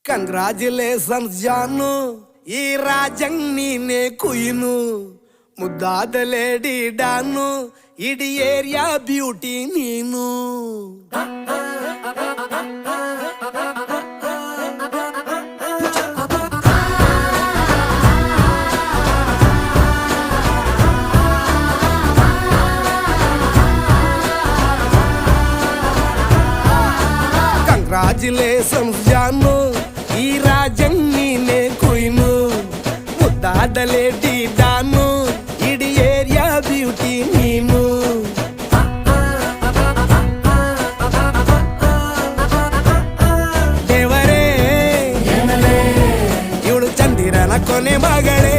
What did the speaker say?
Congratulations ಜಾನು, ಈ ರಾಜಂಗ್ ನೀನೆ ಕುಯ್ನು, ಮುದ್ದಾದ ಲೇಡಿ ಡಾನು, ಇಡೀ ಏರಿಯಾ ಬ್ಯೂಟಿ ನೀನು. ಕಂಗ್ರಾಚುಲೇಷನ್ಸ್ ಜಾನು, ಈ ರಾಜಂಗ್ ನೀನೆ ಕುಯ್ನು, ಮುದ್ದಾದ ಲೇಡಿ ಡಾನು, ಇಡೀ ಏರಿಯಾ ಬ್ಯೂಟಿ ನೀನು. ದೇವರೇ ಇವಳು ಚಂದಿರನ ಕೊನೆ ಮಗಳೇ.